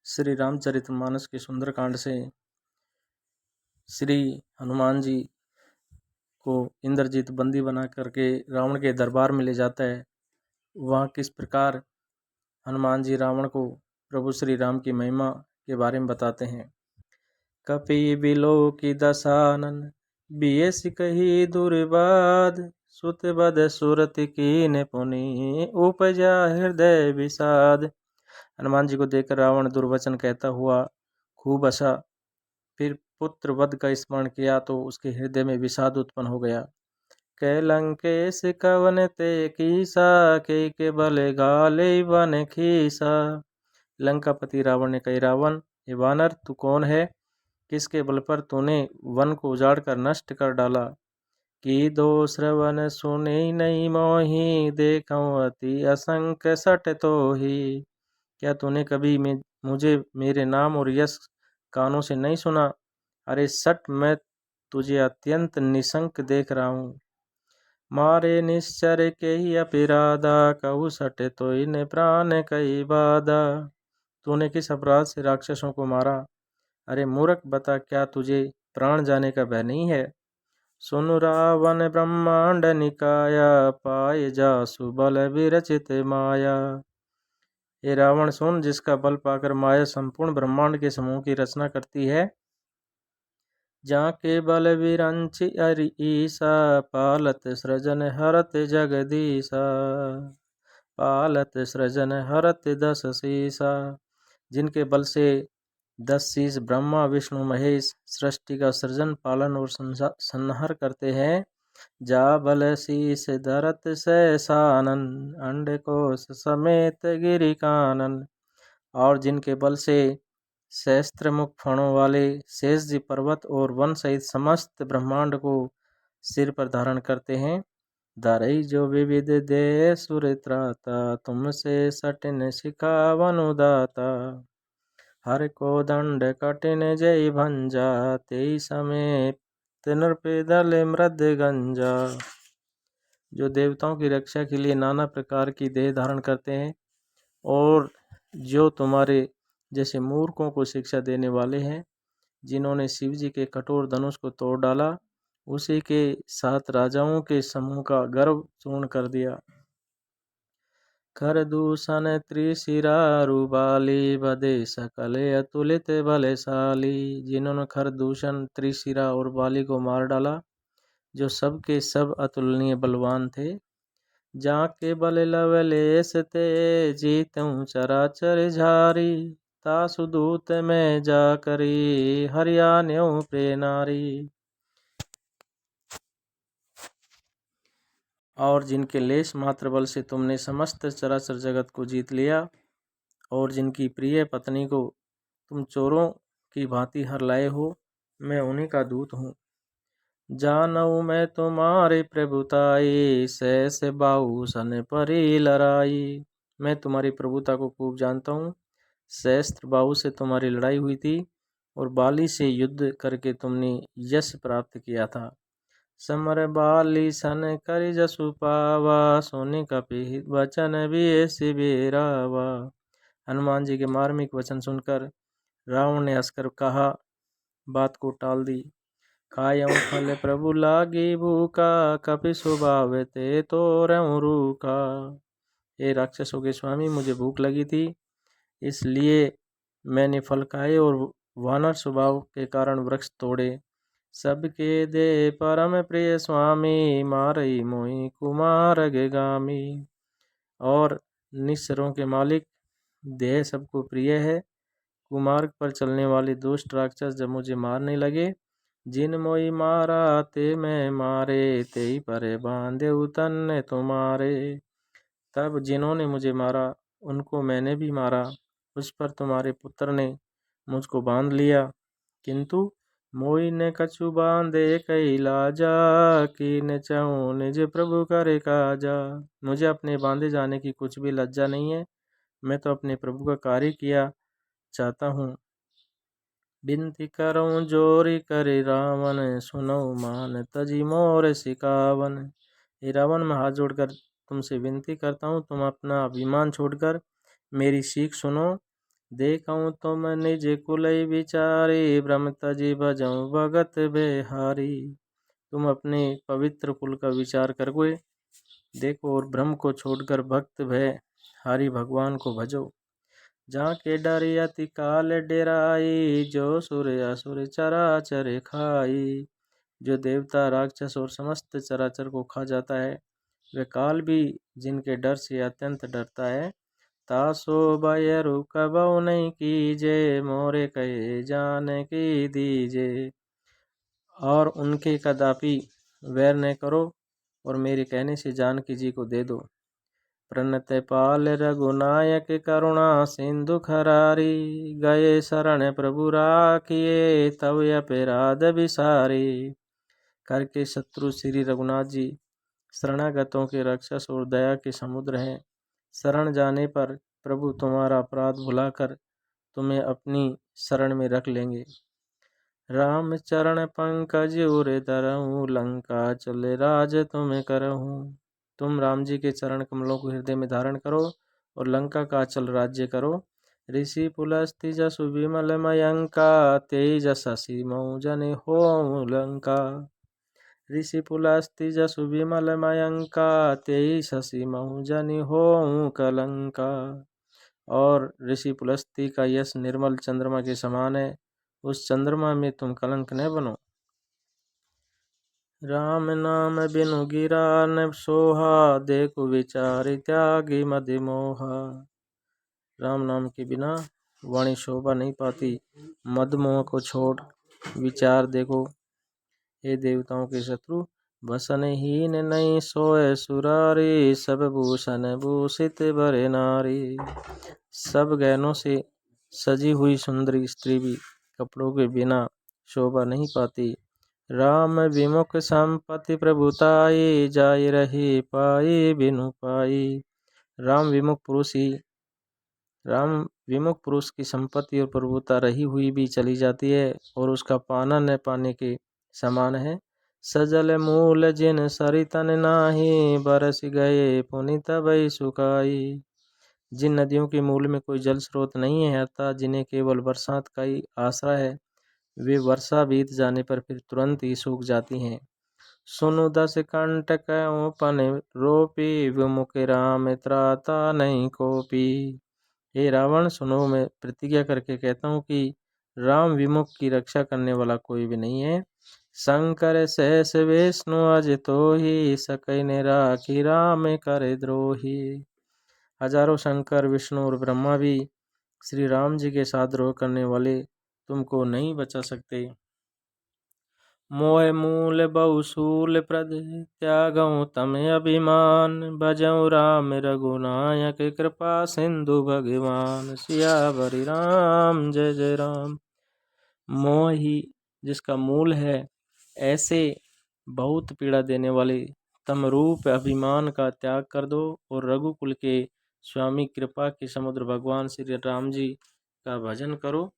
श्री रामचरितमानस के सुंदरकांड से श्री हनुमान जी को इंद्रजीत बंदी बना करके रावण के दरबार में ले जाता है। वहाँ किस प्रकार हनुमान जी रावण को प्रभु श्री राम की महिमा के बारे में बताते हैं। कपि बिलो की दशानन बियस कही दुर्बाद सुत बद सुरत कीन पुनि उपजा हृदय विषाद। हनुमान जी को देखकर रावण दुर्वचन कहता हुआ खूब हंसा। फिर पुत्र वध का स्मरण किया तो उसके हृदय में विषाद उत्पन्न हो गया। कैलंकेश कवन ते कीसा के बल गाले वन खीसा। लंकापति रावण ने कही, रावण ये वानर तू कौन है, किसके बल पर तूने वन को उजाड़ कर नष्ट कर डाला। की दो श्रवण सुने नहीं मोही देखऊं अति असंक सट तो ही। क्या तूने कभी मुझे मेरे नाम और यश कानों से नहीं सुना। अरे सट, मैं तुझे अत्यंत निशंक देख रहा हूँ। मारे निश्चर के ही अपराधा कहू सटे तो इन प्राण कई बाधा। तूने किस अपराध से राक्षसों को मारा। अरे मूर्ख, बता क्या तुझे प्राण जाने का भय नहीं है। सुन रावण ब्रह्मांड निकाया पाए जासु बल विरचित माया। ये रावण सुन, जिसका बल पाकर माया संपूर्ण ब्रह्मांड के समूह की रचना करती है। जाके बल विरंचि अरि ईसा पालत सृजन हरत जगदीसा। पालत सृजन हरत दस शीसा। जिनके बल से 10 शीश ब्रह्मा विष्णु महेश सृष्टि का सृजन पालन और संहार करते हैं। जा बल शीस धरत सहसानन अंडकोश समेत गिरि कानन। और जिनके बल से सहस्त्र मुख फणों वाले शेष जी पर्वत और वन सहित समस्त ब्रह्मांड को सिर पर धारण करते हैं। धारई जो विविध दे सुर त्राता तुमसे सटिन सिखावन उदाता। हर को दंड कटिन जय भंजा तेई समय नृपे दल मृद गंजा। जो देवताओं की रक्षा के लिए नाना प्रकार की देह धारण करते हैं और जो तुम्हारे जैसे मूर्खों को शिक्षा देने वाले हैं, जिन्होंने शिव जी के कठोर धनुष को तोड़ डाला, उसी के 7 राजाओं के समूह का गर्व चूर्ण कर दिया। कर दूषण त्रिशिरा रुबाली बदे सकले अतुलित बलशाली। जिन्होंने खर दूषण त्रिशिरा और बाली को मार डाला, जो सबके सब अतुलनीय बलवान थे। जाके बल लवलेश ते जीतऊं चराचर झारी। तासु दूत में जा करी हरियाण्यों प्रेनारी। और जिनके लेश मात्र बल से तुमने समस्त चराचर जगत को जीत लिया और जिनकी प्रिय पत्नी को तुम चोरों की भांति हर लाए हो, मैं उन्हीं का दूत हूँ। जानऊ मैं तुम्हारे प्रभुताई सहस बाहु सन परी लड़ाई। मैं तुम्हारी प्रभुता को खूब जानता हूँ। सहस्त्र बाहु से तुम्हारी लड़ाई हुई थी और बाली से युद्ध करके तुमने यश प्राप्त किया था। समर बाली सन कर जसु पावा सोने का वचन भी ऐसे बेरावा। हनुमान जी के मार्मिक वचन सुनकर रावण ने हंसकर कहा, बात को टाल दी। खायऊं फल प्रभु लागी भूखा कपि स्वभाव ते तो रहूं रूखा। ये राक्षसों के स्वामी, मुझे भूख लगी थी, इसलिए मैंने फल खाए और वानर स्वभाव के कारण वृक्ष तोड़े। सबके दे परम प्रिय स्वामी मारई मोहि कुमार गामी। और निस्सरों के मालिक, देह सबको प्रिय है। कुमार्ग पर चलने वाले दुष्ट राक्षस जब मुझे मारने लगे, जिन मोई मारा ते मैं मारे तेई परे बांधे उतन तुम्हारे। तब जिन्होंने मुझे मारा उनको मैंने भी मारा, उस पर तुम्हारे पुत्र ने मुझको बांध लिया। किंतु मोई ने कछु बांधे कई लाजा की न चाहूं निज प्रभु करे काजा। मुझे अपने बांधे जाने की कुछ भी लज्जा नहीं है, मैं तो अपने प्रभु का कार्य किया चाहता हूँ। बिनती करऊं जोरी करे रावण सुनो मान तजी मोर सिकावन। हे रावण, मैं हाथ जोड़कर तुमसे विनती करता हूँ, तुम अपना अभिमान छोड़कर मेरी सीख सुनो। देखऊँ तुम निज कुलई विचारी, भ्रम तजी भजऊँ भगत बेहारी। तुम अपने पवित्र कुल का विचार करोगे, देखो, और भ्रम को छोड़कर भक्त भय हारी भगवान को भजो। जहाँ के डरी अति काल डेराई, जो सुर असुर चराचर खाई। जो देवता राक्षस और समस्त चराचर को खा जाता है, वे काल भी जिनके डर से अत्यंत डरता है। तासो भय रुकबऊ नहीं कीजे, मोरे कहे जान की दीजे। और उनके कदापि वैर न करो, और मेरे कहने से जानकी जी को दे दो। प्रणत पाल रघुनायक करुणा सिंधु खरारी, गए शरण प्रभु राखिए, तव अपराध विसारी। करके शत्रु श्री रघुनाथ जी शरणागतों के रक्षस और दया के समुद्र हैं। शरण जाने पर प्रभु तुम्हारा अपराध भुलाकर तुम्हें अपनी शरण में रख लेंगे। राम चरण पंकज उर धरऊँ, लंका चले राज तुम्हें करहूँ। तुम राम जी के चरण कमलों को हृदय में धारण करो और लंका का अचल राज्य करो। ऋषि पुलस्ति जसु विमल मयंका, तेज शशि मऊ जनि होऊँ लंका। ऋषि पुलस्ति जसु विमल मयंका, तेज शशि मऊ जनि होऊँ कलंका। और ऋषि पुलस्ती का यश निर्मल चंद्रमा के समान है, उस चंद्रमा में तुम कलंक न बनो। राम नाम बिनु गिरा न सोहा, देखो विचार त्यागी मदि मोहा। राम नाम के बिना वाणी शोभा नहीं पाती, मदमोह को छोड़ विचार देखो। हे देवताओं के शत्रु, बसन हीन नहीं सोए सुरारी, सब भूषण भूषित भरे नारी। सब गहनों से सजी हुई सुंदरी स्त्री भी कपड़ों के बिना शोभा नहीं पाती। राम विमुख संपत्ति प्रभुताई, जाय रही पाई बिनु पाई। राम विमुख पुरुष की संपत्ति और प्रभुता रही हुई भी चली जाती है, और उसका पाना न पाने के समान है। सजल मूल जिन सरितन नाही, बरस गए पुनित भई सुकाई। जिन नदियों के मूल में कोई जल स्रोत नहीं है, अर्थात जिन्हें केवल बरसात का ही आसरा है, वे वर्षा बीत जाने पर फिर तुरंत ही सूख जाती हैं। सुनु दस कंटक पन रोपी, विमुख राम त्राता नहीं कोपी। हे रावण, सुनो, मैं प्रतिज्ञा करके कहता हूँ कि राम विमुख की रक्षा करने वाला कोई भी नहीं है। शंकर सहस विष्णु अजितो ही, सकई ने राखी राम करे द्रोही। हजारों शंकर, विष्णु और ब्रह्मा भी श्री राम जी के साथ द्रोह करने वाले तुमको नहीं बचा सकते। मोह मूल बहुसूल प्रद, त्यागऊँ तम अभिमान, भजऊँ राम रघुनायक, कृपा सिंधु भगवान। सियावर राम जय जय राम। मोह ही जिसका मूल है, ऐसे बहुत पीड़ा देने वाले तम रूप अभिमान का त्याग कर दो और रघुकुल के स्वामी कृपा के समुद्र भगवान श्री राम जी का भजन करो।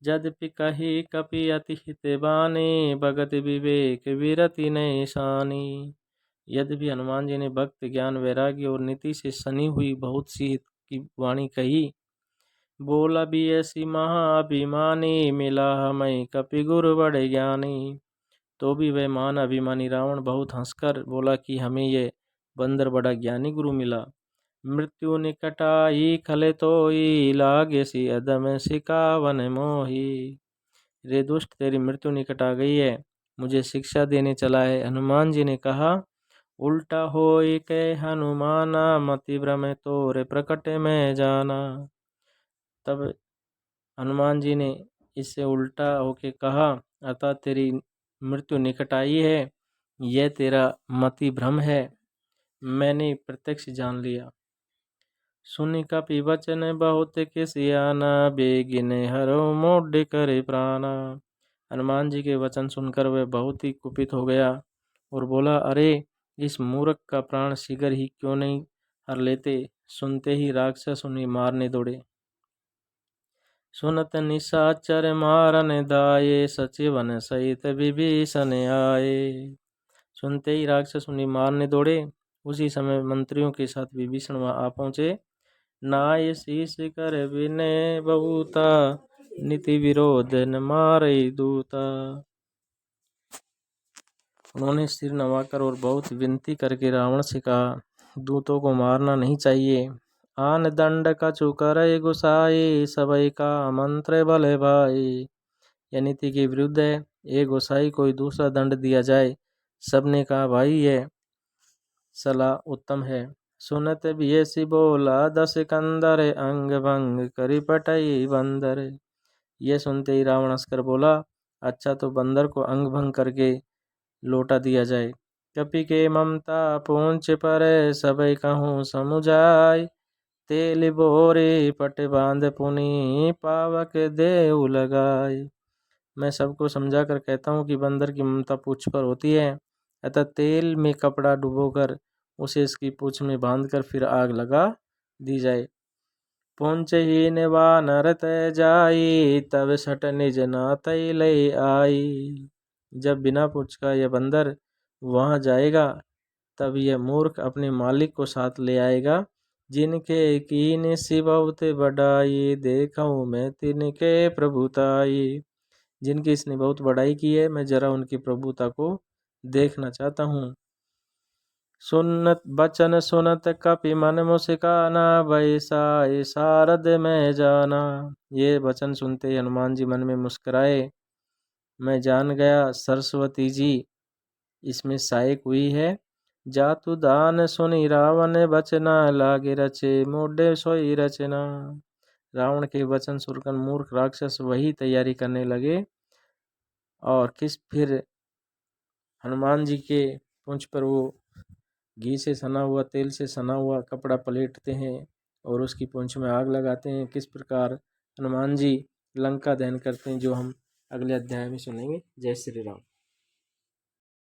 यद्यपि कही कपि अति हित बानी, भगत विवेक विरति नहीं शानी। यद्यपि हनुमान जी ने भक्त ज्ञान वैराग्य और नीति से सनी हुई बहुत सी हित की वाणी कही, बोला भी ऐसी महाअभिमानी, मिला हमें कपि गुरु बड़े ज्ञानी। तो भी वह महान अभिमानी रावण बहुत हंसकर बोला कि हमें ये बंदर बड़ा ज्ञानी गुरु मिला। मृत्यु निकट आई खले तोई, लागे सी अदम सिकावन मोही। रे दुष्ट, तेरी मृत्यु निकट आ गई है, मुझे शिक्षा देने चला है। हनुमान जी ने कहा, उल्टा होई के हनुमाना, मति भ्रम तोरे प्रकट में जाना। तब हनुमान जी ने इससे उल्टा होके कहा, अतः तेरी मृत्यु निकट आई है, यह तेरा मति भ्रम है, मैंने प्रत्यक्ष जान लिया। सुनि कपि वचन बहुत किसियाना, बेगिने हरो मोढ़ करे प्राणा। हनुमान जी के वचन सुनकर वह बहुत ही कुपित हो गया और बोला, अरे इस मूर्ख का प्राण शीघ्र ही क्यों नहीं हर लेते। सुनते ही राक्षस उन्हें मारने दौड़े। सुनत निशाचर मारन दाये, सचिवन सहित विभीषण आए। सुनते ही राक्षस उन्हें मारने दौड़े। उसी समय मंत्रियों के साथ विभीषण वहां आ पहुंचे। नाय शीश कर विनय बहुता, नीति विरोध न मारे दूता। उन्होंने सिर नवाकर और बहुत विनती करके रावण से कहा, दूतों को मारना नहीं चाहिए। आन दंड कछु करे गुसाई, सबई का मंत्र बल भाई। यह नीति के विरुद्ध है, एक गोसाई कोई दूसरा दंड दिया जाए। सबने कहा, भाई यह सलाह उत्तम है। सुनत भी ऐसी बोला, दस कंदर अंग भंग करी पटई बंदर। यह सुनते ही रावण हंसकर बोला, अच्छा तो बंदर को अंग भंग करके लौटा दिया जाए। कपि के ममता पहुँच पर, सबई कहूँ समुझाय। तेल बोरे पट बांध पुनि, पावक देव लगाए। मैं सबको समझा कर कहता हूँ कि बंदर की ममता पूंछ पर होती है, अतः तेल में कपड़ा डुबोकर उसे इसकी पूंछ में बांधकर फिर आग लगा दी जाए। पूंछ ही वानर तय जाई, तब सट निज नातई लई आई। जब बिना पूंछ का यह बंदर वहां जाएगा, तब यह मूर्ख अपने मालिक को साथ ले आएगा। जिनके कीन सिबहुत बढ़ाई, देखूं मैं तिनके प्रभुताई। जिनकी इसने बहुत बड़ाई की है, मैं जरा उनकी प्रभुता को देखना चाहता हूँ। सुनत बचन सुनत कपि मन मुस्काना, बैसाए सारद में जाना। ये वचन सुनते हनुमान जी मन में मुस्कुराए। मैं जान गया सरस्वती जी इसमें सहायक हुई है। जातु दान सुनि रावण बचना, लागे रचे मोढ़े सोई रचना। रावण के वचन सुनकर मूर्ख राक्षस वही तैयारी करने लगे और फिर हनुमान जी के पूंछ पर वो घी से सना हुआ, तेल से सना हुआ कपड़ा पलटते हैं और उसकी पूंछ में आग लगाते हैं। किस प्रकार हनुमान जी लंका दहन करते हैं, जो हम अगले अध्याय में सुनेंगे। जय श्री राम।